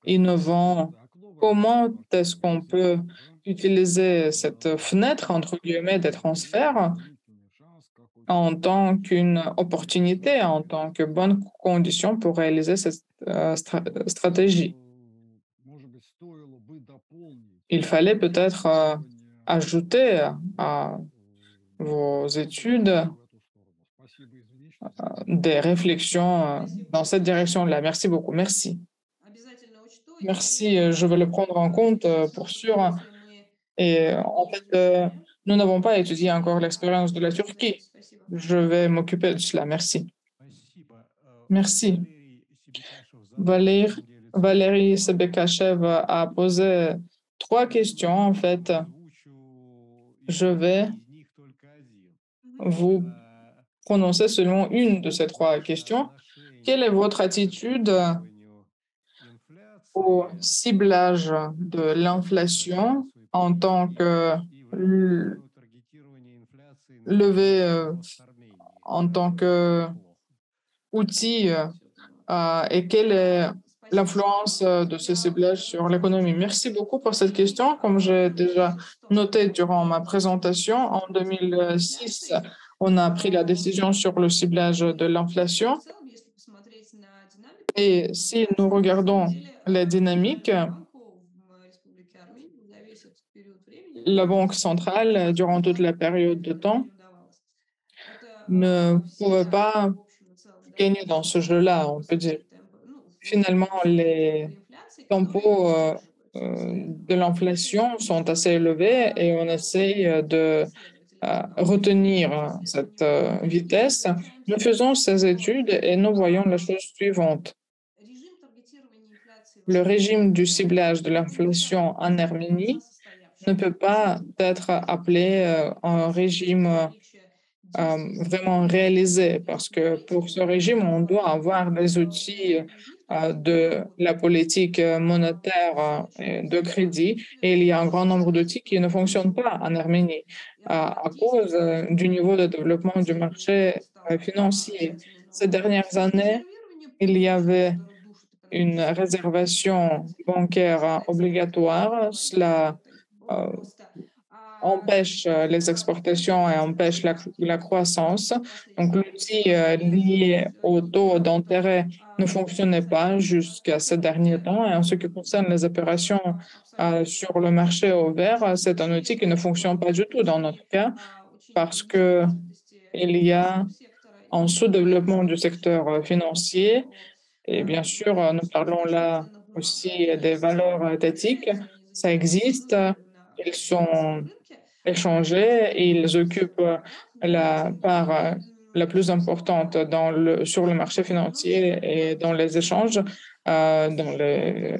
innovant? Comment est-ce qu'on peut utiliser cette fenêtre, entre guillemets, des transferts en tant qu'une opportunité, en tant que bonne condition pour réaliser cette stratégie? Il fallait peut-être ajouter à vos études des réflexions dans cette direction-là. Merci beaucoup. Merci. Merci, je vais le prendre en compte pour sûr. Et en fait, nous n'avons pas étudié encore l'expérience de la Turquie. Je vais m'occuper de cela. Merci. Merci. Valérie, Valérie Sebekachev a posé 3 questions. En fait, je vais vous prononcer seulement une de ces 3 questions. Quelle est votre attitude au ciblage de l'inflation en tant que levé, en tant qu'outil, et quelle est l'influence de ce ciblage sur l'économie? Merci beaucoup pour cette question. Comme j'ai déjà noté durant ma présentation, en 2006, on a pris la décision sur le ciblage de l'inflation. Et si nous regardons les dynamiques, la Banque centrale, durant toute la période de temps, ne pouvait pas gagner dans ce jeu-là, on peut dire. Finalement, les tempos de l'inflation sont assez élevés et on essaye de retenir cette vitesse. Nous faisons ces études et nous voyons la chose suivante. Le régime du ciblage de l'inflation en Arménie ne peut pas être appelé un régime vraiment réalisé parce que pour ce régime, on doit avoir des outils de la politique monétaire et de crédit et il y a un grand nombre d'outils qui ne fonctionnent pas en Arménie à cause du niveau de développement du marché financier. Ces dernières années, il y avait une réservation bancaire obligatoire. Cela euh, empêche les exportations et empêche la croissance. Donc, l'outil lié au taux d'intérêt ne fonctionnait pas jusqu'à ces derniers temps. Et en ce qui concerne les opérations sur le marché au vert, c'est un outil qui ne fonctionne pas du tout dans notre cas parce que il y a un sous-développement du secteur financier. Et bien sûr, nous parlons là aussi des valeurs étatiques. Ça existe. Ils sont échangés et ils occupent la part la plus importante sur le marché financier et dans les échanges, dans les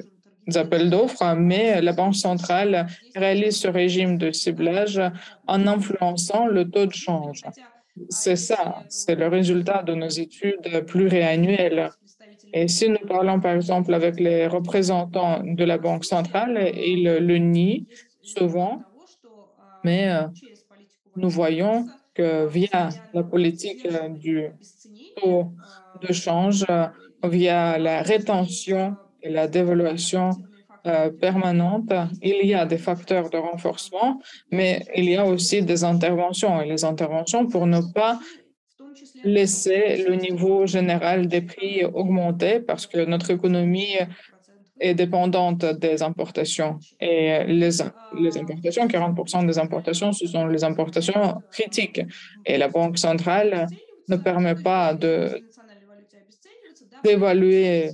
appels d'offres, mais la Banque centrale réalise ce régime de ciblage en influençant le taux de change. C'est ça, c'est le résultat de nos études pluriannuelles. Et si nous parlons par exemple avec les représentants de la Banque centrale, ils le nient souvent, mais nous voyons que via la politique du taux de change, via la rétention et la dévaluation permanente, il y a des facteurs de renforcement, mais il y a aussi des interventions. Et les interventions pour ne pas laisser le niveau général des prix augmenter parce que notre économie est dépendante des importations. Et les importations, 40% des importations, ce sont les importations critiques. Et la Banque centrale ne permet pas d'évaluer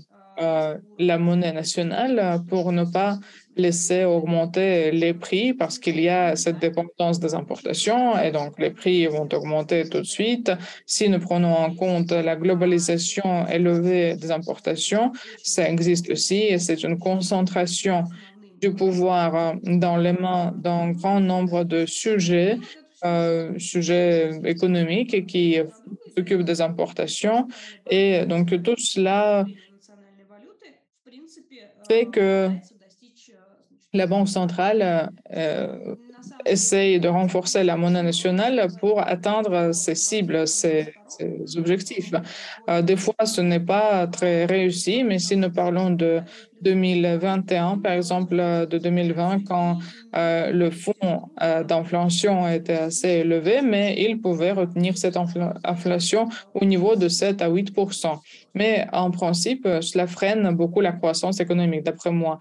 la monnaie nationale pour ne pas laisser augmenter les prix parce qu'il y a cette dépendance des importations et donc les prix vont augmenter tout de suite. Si nous prenons en compte la globalisation élevée des importations, ça existe aussi et c'est une concentration du pouvoir dans les mains d'un grand nombre de sujets économiques qui s'occupent des importations. Et donc tout cela fait que la Banque centrale essaye de renforcer la monnaie nationale pour atteindre ses cibles, ses objectifs. Des fois, ce n'est pas très réussi, mais si nous parlons de 2021, par exemple, de 2020, quand le fonds d'inflation était assez élevé, mais il pouvait retenir cette inflation au niveau de 7 à 8 Mais en principe, cela freine beaucoup la croissance économique, d'après moi.